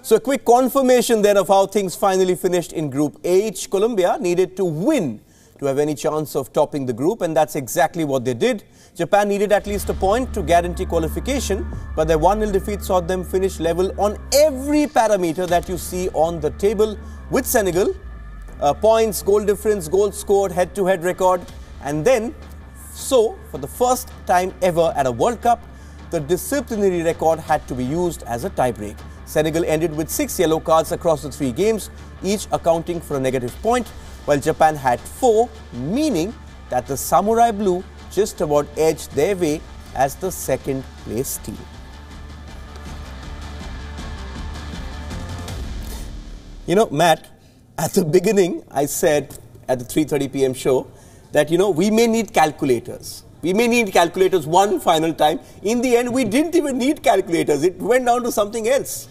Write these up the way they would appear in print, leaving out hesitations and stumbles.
So a quick confirmation then of how things finally finished in Group H. Colombia needed to win to have any chance of topping the group, and that's exactly what they did. Japan needed at least a point to guarantee qualification, but their 1-0 defeat saw them finish level on every parameter that you see on the table with Senegal. Points, goal difference, goals scored, head-to-head record, and then, so for the first time ever at a World Cup, the disciplinary record had to be used as a tie-break. Senegal ended with 6 yellow cards across the 3 games, each accounting for a negative point, while Japan had 4, meaning that the Samurai Blue just about edged their way as the second place team. You know, Matt, at the beginning, I said at the 3:30 p.m. show that, we may need calculators. We may need calculators one final time. In the end, we didn't even need calculators. It went down to something else.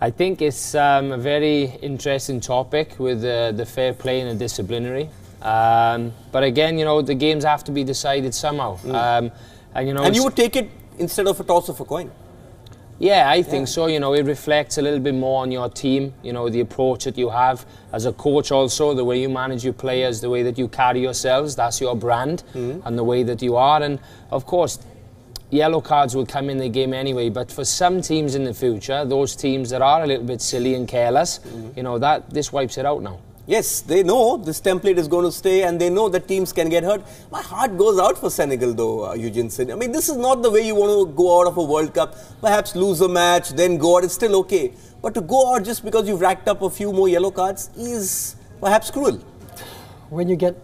I think it's a very interesting topic with the fair play and the disciplinary. But again, the games have to be decided somehow. And you would take it instead of a toss of a coin. Yeah, I think so. It reflects a little bit more on your team, the approach that you have as a coach also, the way you manage your players, the way that you carry yourselves, that's your brand, and the way that you are. And of course, yellow cards will come in the game anyway, but for some teams in the future, those teams that are a little bit silly and careless, this wipes it out now. Yes, they know this template is going to stay, and they know that teams can get hurt. My heart goes out for Senegal though, Eugenesson. I mean, this is not the way you want to go out of a World Cup. Perhaps lose a match, then go out, it's still okay. But to go out just because you've racked up a few more yellow cards is perhaps cruel. When you get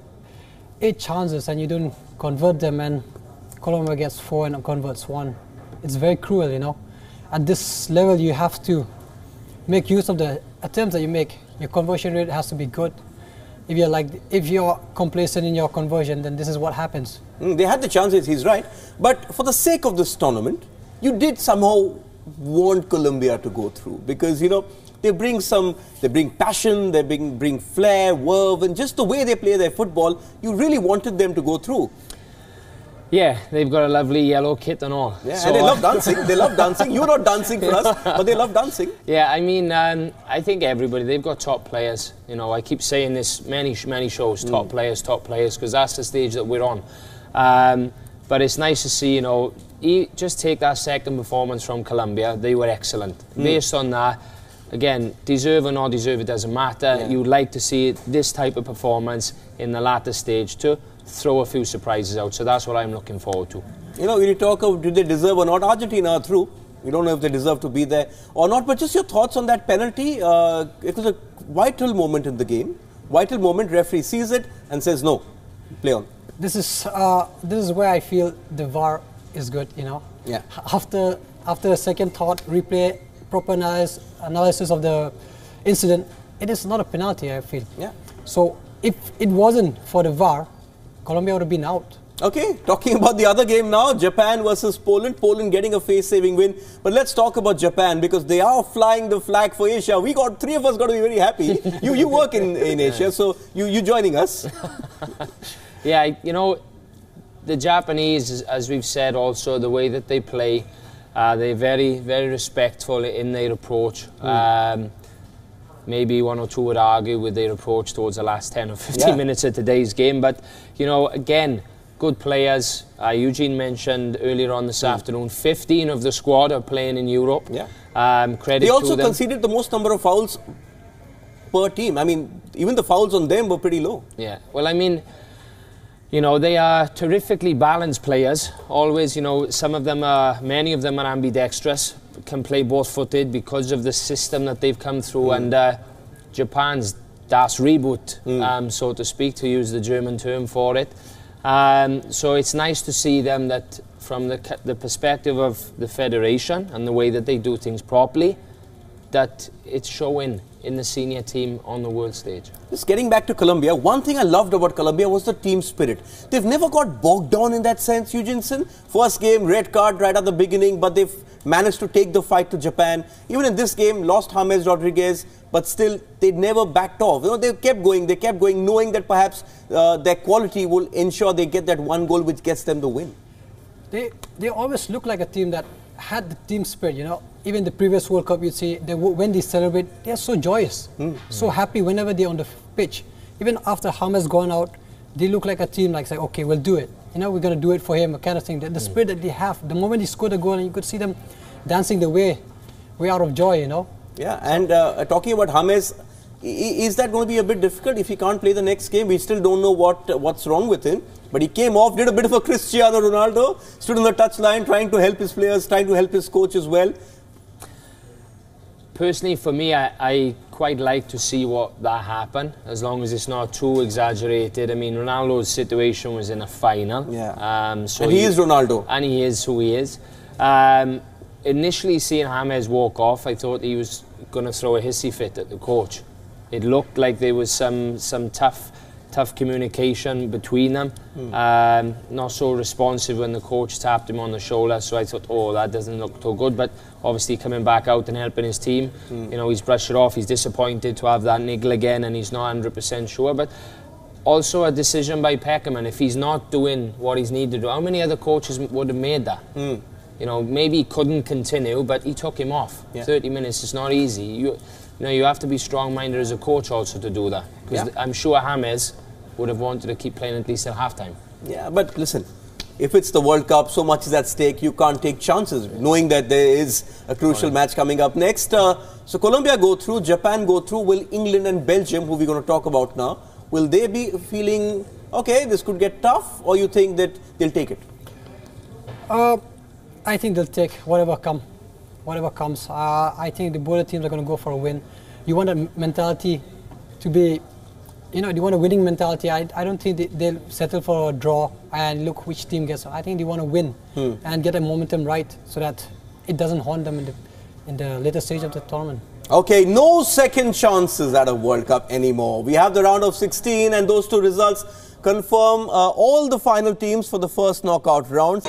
8 chances and you don't convert them, and Colombia gets 4 and converts 1, it's very cruel, At this level, you have to make use of the attempts that you make. Your conversion rate has to be good. If you're complacent in your conversion, then this is what happens. They had the chances, he's right. But for the sake of this tournament, you did somehow want Colombia to go through, because they bring passion, they bring flair, verve, and just the way they play their football, you really wanted them to go through. Yeah, they've got a lovely yellow kit and all. Yeah, so, and they love dancing. They love dancing. You're not dancing for us, but they love dancing. Yeah, I mean, I think everybody, they've got top players. I keep saying this many shows, top players, because that's the stage that we're on. But it's nice to see, just take that second performance from Colombia. They were excellent. Based on that, again, deserve or not deserve, it doesn't matter. Yeah. You'd like to see this type of performance in the latter stage to throw a few surprises out. So that's what I'm looking forward to. When you talk of did they deserve or not, Argentina are through. We don't know if they deserve to be there or not, but just your thoughts on that penalty. It was a vital moment in the game. Vital moment, referee sees it and says no, play on. This is where I feel the VAR is good, Yeah. After a second thought, replay, proper analysis of the incident, it is not a penalty, I feel. Yeah. So if it wasn't for the VAR, Colombia would have been out. Okay, talking about the other game now, Japan versus Poland. Poland getting a face-saving win. But let's talk about Japan, because they are flying the flag for Asia. 3 of us got to be very happy. You work in Asia, so you joining us. Yeah, the Japanese, as we've said also, the way that they play, they're very, very respectful in their approach. Maybe 1 or 2 would argue with their approach towards the last 10 or 15 minutes of today's game. But, again, good players. Eugene mentioned earlier on this afternoon, 15 of the squad are playing in Europe. Yeah. Credit to them. They also conceded the most number of fouls per team. I mean, even the fouls on them were pretty low. Yeah. Well, I mean, they are terrifically balanced players. Always, many of them are ambidextrous, can play both-footed because of the system that they've come through, and Japan's Das Reboot, so to speak, to use the German term for it. So it's nice to see them that from the perspective of the federation and the way that they do things properly, that it's showing in the senior team on the world stage. Just getting back to Colombia, one thing I loved about Colombia was the team spirit. They've never got bogged down in that sense, Eugenesson. First game, red card right at the beginning, but they've managed to take the fight to Japan. Even in this game, lost James Rodriguez, but still, they never backed off. They kept going, knowing that perhaps their quality will ensure they get that one goal which gets them the win. They always look like a team that had the team spirit, you know. Even the previous World Cup, you'd see when they celebrate, they're so joyous, so happy whenever they're on the pitch. Even after James gone out, they look like a team, like say, okay, we'll do it. You know, we're going to do it for him, kind of thing. The spirit that they have, the moment he scored a goal, and you could see them dancing the way out of joy, you know. Yeah, and talking about James, is that going to be a bit difficult if he can't play the next game? We still don't know what's wrong with him. But he came off, did a bit of a Cristiano Ronaldo, stood on the touchline trying to help his players, trying to help his coach as well. Personally, for me, I quite like to see that happen, as long as it's not too exaggerated. I mean, Ronaldo's situation was in a final. Yeah. So and he is Ronaldo. And he is who he is. Initially, seeing James walk off, I thought he was going to throw a hissy fit at the coach. It looked like there was some tough communication between them. Not so responsive when the coach tapped him on the shoulder, so I thought, oh, that doesn't look too good. But obviously coming back out and helping his team, you know, he's brushed it off. He's disappointed to have that niggle again, and he's not 100% sure. But also a decision by Peckham, and if he's not doing what he's needed to do, how many other coaches would have made that? You know, maybe he couldn't continue, but he took him off. 30 minutes is not easy. You know, you have to be strong-minded as a coach also to do that. Because I'm sure James would have wanted to keep playing at least at half-time. Yeah, but listen, if it's the World Cup, so much is at stake, you can't take chances, knowing that there is a crucial match coming up next. So Colombia go through, Japan go through. Will England and Belgium, who we're going to talk about now, will they be feeling, okay, this could get tough, or you think that they'll take it? I think they'll take whatever comes. I think the both teams are going to go for a win. You want a mentality to be, you know, you want a winning mentality. I don't think they'll settle for a draw and look which team gets. I think they want to win and get a momentum right so that it doesn't haunt them in the later stage of the tournament. Okay, no second chances at a World Cup anymore. We have the round of 16, and those two results confirm all the final teams for the first knockout rounds.